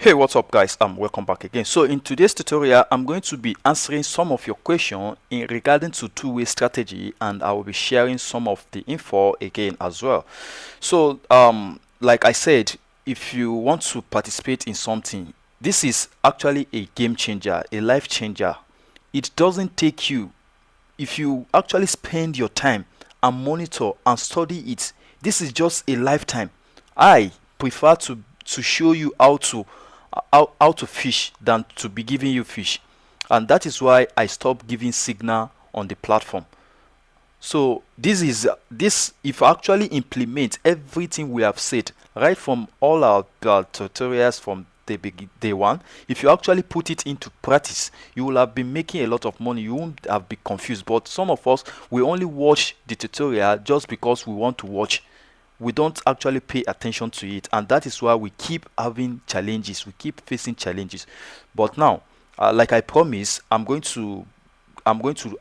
Hey, what's up guys? Welcome back again. So in today's tutorial, I'm going to be answering some of your questions in regarding to two-way strategy, and I will be sharing some of the info again as well. So like I said, if you want to participate in something, this is actually a game changer, a life changer. It doesn't take you, if you actually spend your time and monitor and study it, this is just a lifetime. I prefer to show you how to fish than to be giving you fish, and that is why I stopped giving signal on the platform. So this if I actually implement everything we have said right from all our tutorials from the day one, if you actually put it into practice, you will have been making a lot of money. You won't have been confused. But some of us, we only watch the tutorial just because we want to watch. We don't actually pay attention to it, and that is why we keep having challenges, we keep facing challenges. But now, like I promised, I'm going to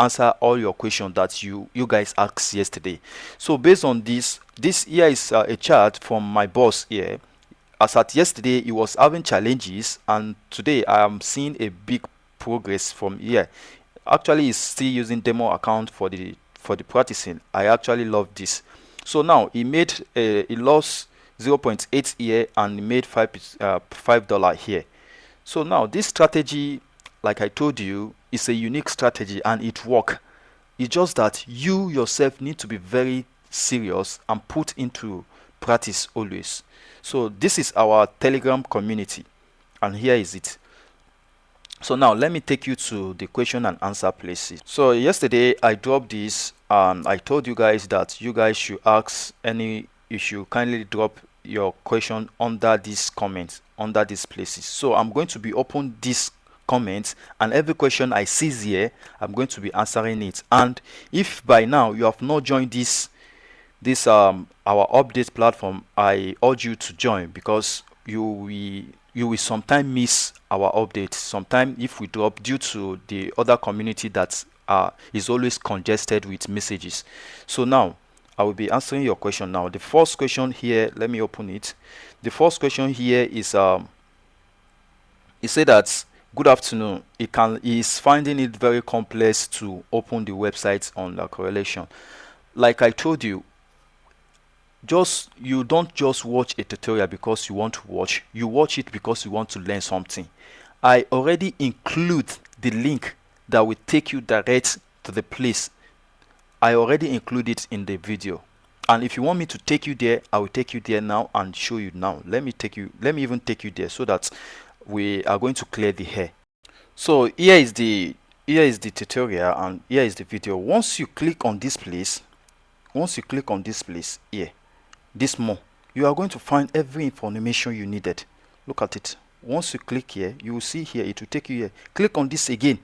answer all your questions that you guys asked yesterday. So based on this here is a chart from my boss here. As at yesterday, he was having challenges, and today I am seeing a big progress from here. Actually, he's still using demo account for the practicing. I actually love this. So now he lost 0.8 here, and he made $5 here. So now this strategy, like I told you, is a unique strategy and it works. It's just that you yourself need to be very serious and put into practice always. So this is our Telegram community, and here is it. So now let me take you to the question and answer places. So yesterday I dropped this, and I told you guys that you guys should ask you should kindly drop your question under these comments, under these places. So I'm going to be open these comments, and every question I see here, I'm going to be answering it. And if by now you have not joined this our update platform, I urge you to join, because you will sometimes miss our updates. Sometimes if we drop due to the other community that is always congested with messages. So now I will be answering your question. Now the first question here, let me open it. The first question here is it said that good afternoon, he is finding it very complex to open the website on the correlation. Like I told you, you don't just watch a tutorial because you want to watch. You watch it because you want to learn something. I already include the link that will take you direct to the place. I already include it in the video, and if you want me to take you there, I will take you there now and show you now. Let me even take you there so that we are going to clear the hair. So here is the tutorial, and here is the video. Once you click on this place, here, this more, you are going to find every information you needed. Look at it. Once you click here, you will see here, it will take you here. Click on this again.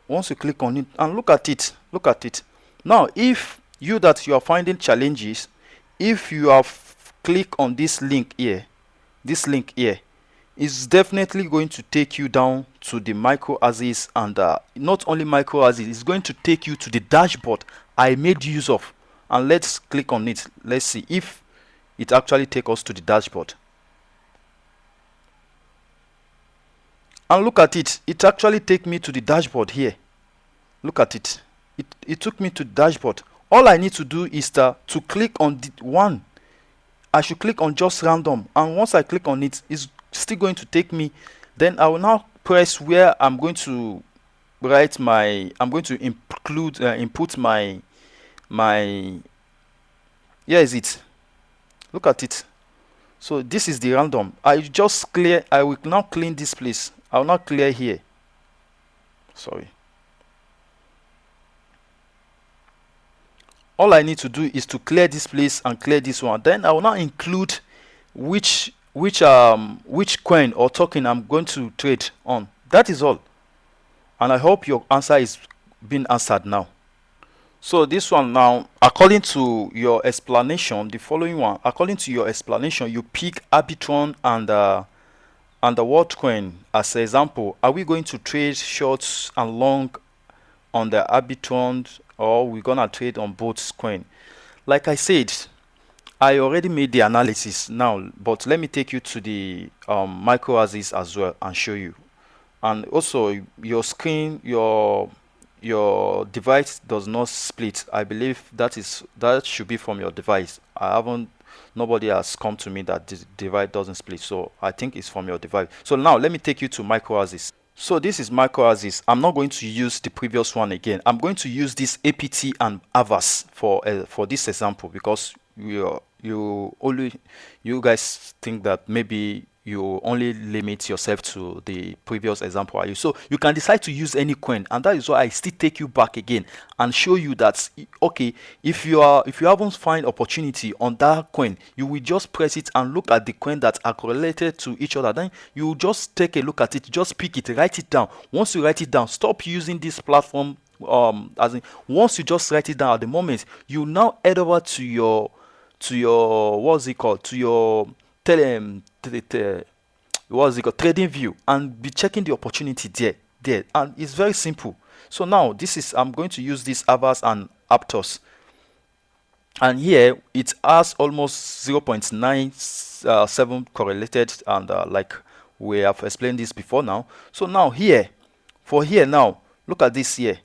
Once you click on it, and look at it. Now if you are finding challenges, if you have clicked on this link here, is definitely going to take you down to the micro axis, and not only micro axis, it's going to take you to the dashboard I made use of. And let's click on it. Let's see if it actually takes us to the dashboard. And look at it, it actually take me to the dashboard here. Look at it, it took me to the dashboard. All I need to do is to click on the one. I should click on just random, and once I click on it, it's still going to take me. Then I will now press where I'm going to write I'm going to input my here is it. Look at it. So this is the random. I will now clean this place. I will not clear here. Sorry. All I need to do is to clear this place and clear this one. Then I will now include which coin or token I'm going to trade on. That is all. And I hope your answer is being answered now. So this one now, according to your explanation, the following one, according to your explanation, you pick Arbitron and the what coin as an example. Are we going to trade shorts and long on the Arbitron, or we're gonna trade on both coin? Like I said, I already made the analysis now, but let me take you to the micro axis as well and show you. And also your screen, your device does not split. I believe that should be from your device. I haven't Nobody has come to me that this device doesn't split, so I think it's from your device. So now let me take you to microaxis. So this is microaxis. I'm not going to use the previous one again. I'm going to use this apt and avas for this example, because you guys think that maybe you only limit yourself to the previous example I used. So you can decide to use any coin, and that is why I still take you back again and show you that, okay, if you haven't find opportunity on that coin, you will just press it and look at the coin that are correlated to each other. Then you just take a look at it, just pick it, write it down. Once you write it down, stop using this platform. As in, once you just write it down at the moment, you now head over to your what's it called, to your what's it called, trading view, and be checking the opportunity there, and it's very simple. So now I'm going to use this avas and aptos, and here it has almost 0.97 correlated, and like we have explained this before now. So now here now, look at this here.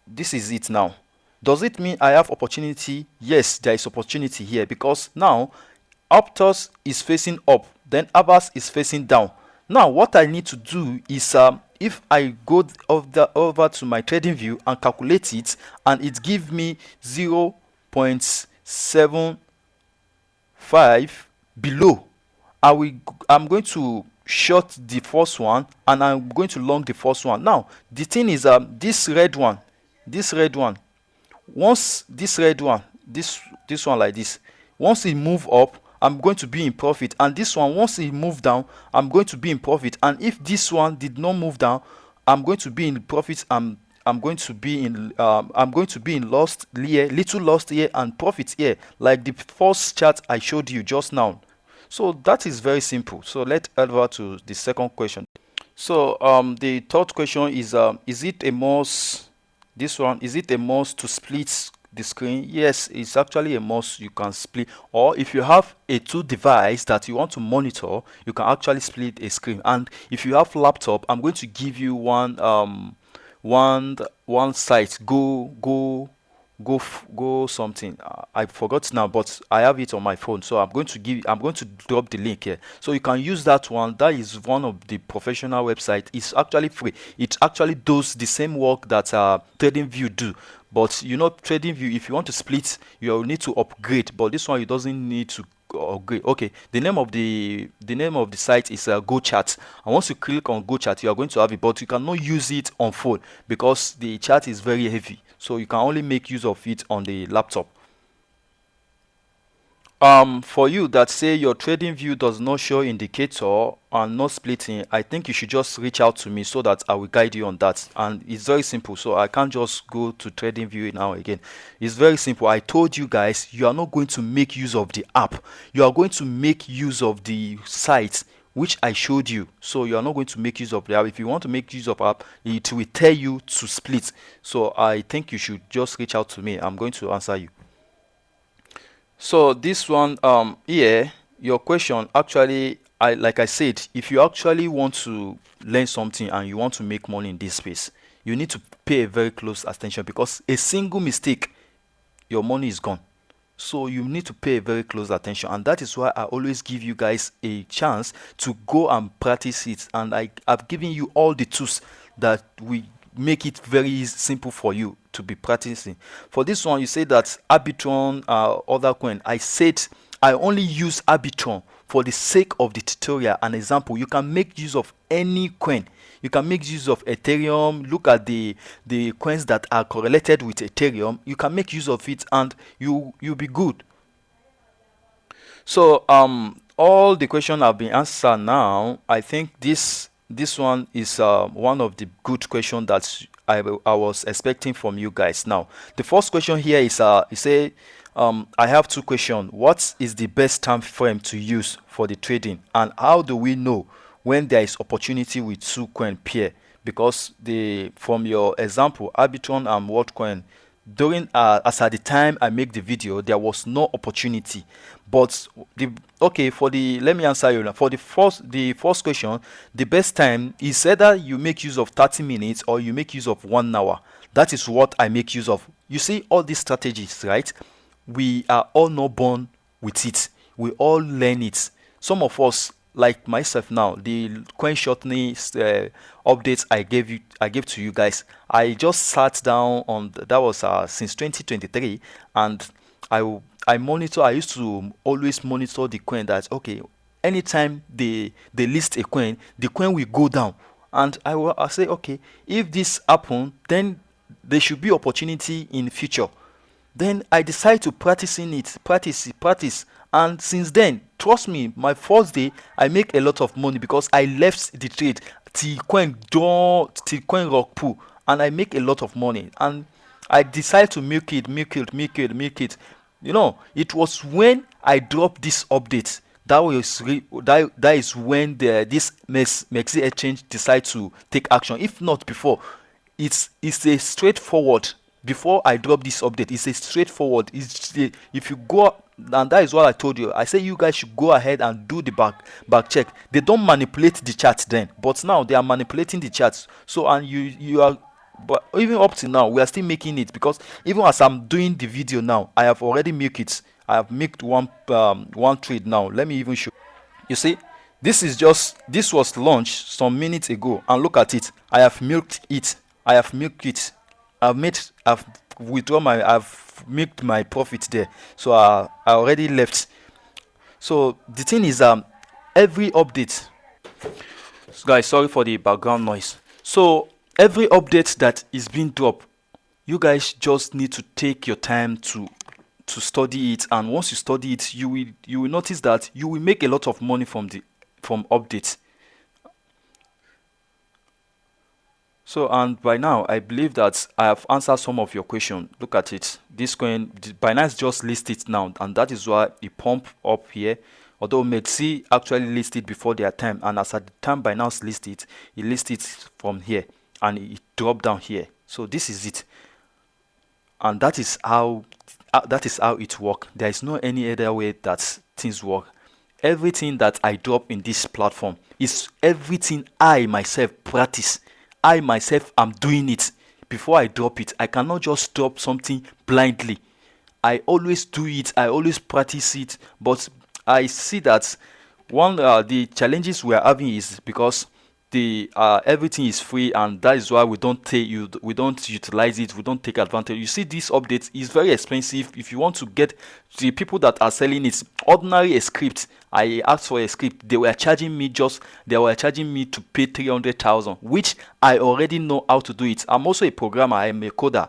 This is it now. Does it mean I have opportunity? Yes, there is opportunity here, because now Aptos is facing up, then Avas is facing down. Now what I need to do is, if I go over to my trading view and calculate it, and it gives me 0.75 below, I'm going to short the first one, and I'm going to long the first one. Now the thing is, this red one, once this red one, this one like this, once it move up, I'm going to be in profit, and this one, once it move down, I'm going to be in profit. And if this one did not move down, I'm going to be in profit. I'm going to be in lost here, little lost here, and profit here, like the first chart I showed you just now. So that is very simple. So let's head over to the second question. So the third question is it a must, this one, is it a must to split the screen? Yes, it's actually a must. You can split, or if you have a two device that you want to monitor, you can actually split a screen. And if you have laptop, I'm going to give you one site, go something. I forgot now, but I have it on my phone, so I'm going to drop the link here, so you can use that one. That is one of the professional website. It's actually free. It actually does the same work that TradingView do, but you know, TradingView, if you want to split, you will need to upgrade, but this one you doesn't need to upgrade. Okay, the name of the site is GoChart, and once you click on GoChart, you are going to have it, but you cannot use it on phone because the chart is very heavy, so you can only make use of it on the laptop. For you that say your trading view does not show indicator and not splitting, I think you should just reach out to me so that I will guide you on that. And it's very simple, so I can't just go to trading view now again. It's very simple. I told you guys, you are not going to make use of the app, you are going to make use of the site which I showed you. So you are not going to make use of the app. If you want to make use of app, it will tell you to split. So I think you should just reach out to me. I'm going to answer you. So this one here, your question, actually, like I said, if you actually want to learn something and you want to make money in this space, you need to pay a very close attention, because a single mistake, your money is gone. So you need to pay very close attention, and that is why I always give you guys a chance to go and practice it. And I've given you all the tools that we make it very simple for you to be practicing. For this one, you say that Arbitron, other coin. I said I only use Arbitron for the sake of the tutorial and example. You can make use of any coin. You can make use of Ethereum. Look at the coins that are correlated with Ethereum. You can make use of it, and you'll be good. So all the questions have been answered now. I think this one is one of the good questions that I was expecting from you guys. Now the first question here is you say I have two questions. What is the best time frame to use for the trading, and how do we know when there is opportunity with two coin pair? Because from your example, Arbitron and WorldCoin, during as at the time I make the video, there was no opportunity. But the okay, for the let me answer you now. For the first question, the best time is either you make use of 30 minutes or you make use of 1 hour. That is what I make use of. You see all these strategies, right? We are all not born with it. We all learn it. Some of us, like myself now, the coin shortening updates I gave to you guys. I just sat down on that was since 2023, and I monitor. I used to always monitor the coin. That okay, anytime they list a coin, the coin will go down, and I say okay, if this happen, then there should be opportunity in the future. Then I decided to practice in it, practice. And since then, trust me, my first day, I make a lot of money because I left the trade till coin rock pool, and I make a lot of money. And I decided to milk it. It was when I dropped this update. That is when this Mexi exchange decide to take action. If not before, it's a straightforward. Before I drop this update, it's a straightforward. If you go, and that is what I told you. I say you guys should go ahead and do the back check. They don't manipulate the chart then, but now they are manipulating the charts. So, and you are, but even up to now we are still making it, because even as I'm doing the video now, I have already make it. I have made one trade now. Let me even show you. See, this was launched some minutes ago, and look at it. I have milked it. I've withdrawn I've made my profit there. So I already left. So the thing is, every update, guys, sorry for the background noise. So every update that is being dropped, you guys just need to take your time to study it, and once you study it, you will notice that you will make a lot of money from updates. So, and by now, I believe that I have answered some of your question. Look at it. This coin, Binance just list it now, and that is why it pump up here. Although Mexi actually listed before their time, and as at the time Binance list it, he listed from here, and it dropped down here. So this is it, and that is how it work. There is no any other way that things work. Everything that I drop in this platform is everything I myself practice. I myself am doing it before I drop it. I cannot just drop something blindly. I always do it. I always practice it. But I see that one the challenges we are having is because the everything is free, and that is why we don't utilize it. We don't take advantage. You see, this update is very expensive. If you want to get the people that are selling it, ordinary a script, I asked for a script, they were charging me to pay 300,000, which I already know how to do it. I'm also a programmer. I'm a coder.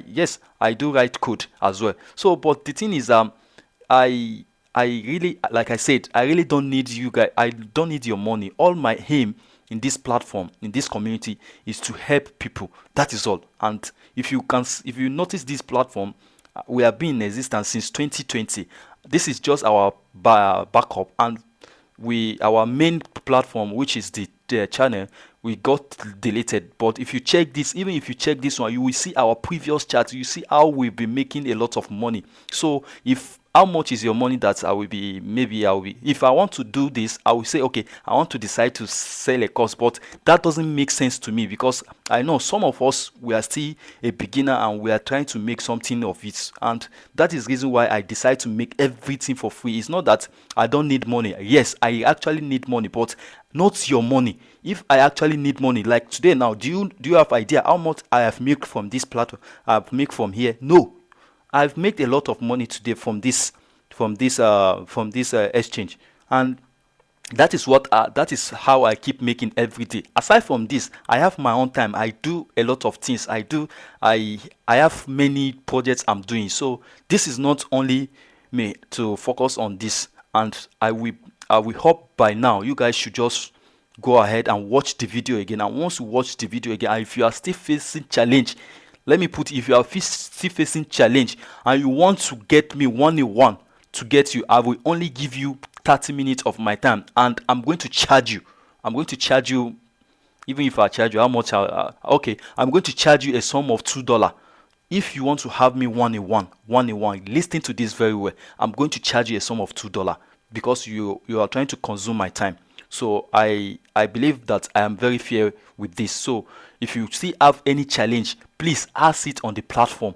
Yes, I do write code as well. So, but the thing is, I I really, like I said, I really don't need you guys. I don't need your money. All my aim in this platform, in this community, is to help people. That is all. And if you notice this platform, we have been in existence since 2020. This is just our backup, and our main platform, which is the channel, we got deleted. But if you check this, even if you check this one, you will see our previous chart. You see how we've been making a lot of money. So if how much is your money that if I want to do this, I will say, okay, I want to decide to sell a course. But that doesn't make sense to me, because I know some of us, we are still a beginner and we are trying to make something of it. And that is the reason why I decide to make everything for free. It's not that I don't need money. Yes, I actually need money, but not your money. If I actually need money, like today now, do you have idea how much I have made from this platform? I've made from here? No, I've made a lot of money today from this exchange. And that is how I keep making every day. Aside from this, I have my own time. I do a lot of things. I have many projects I'm doing. So this is not only me to focus on this. And I will hope by now you guys should just go ahead and watch the video again. And once you watch the video again, and if you are still facing challenge, let me put it, if you are still facing challenge and you want to get me one-on-one to get you, I will only give you 30 minutes of my time, and I'm going to charge you. Even if I charge you, how much? Okay, I'm going to charge you a sum of $2. if you want to have me one-on-one, listen to this very well. I'm going to charge you a sum of $2 because you are trying to consume my time. So I believe that I am very fair with this. So if you still have any challenge, please ask it on the platform.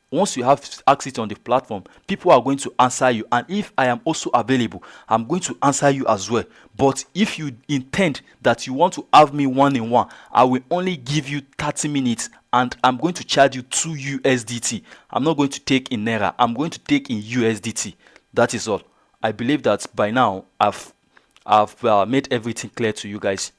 Once you have asked it on the platform, people are going to answer you, and if I am also available, I'm going to answer you as well. But if you intend that you want to have me one-on-one, I will only give you 30 minutes and I'm going to charge you 2 USDT. I'm not going to take in Naira, I'm going to take in USDT. That is all. I believe that by now I've made everything clear to you guys.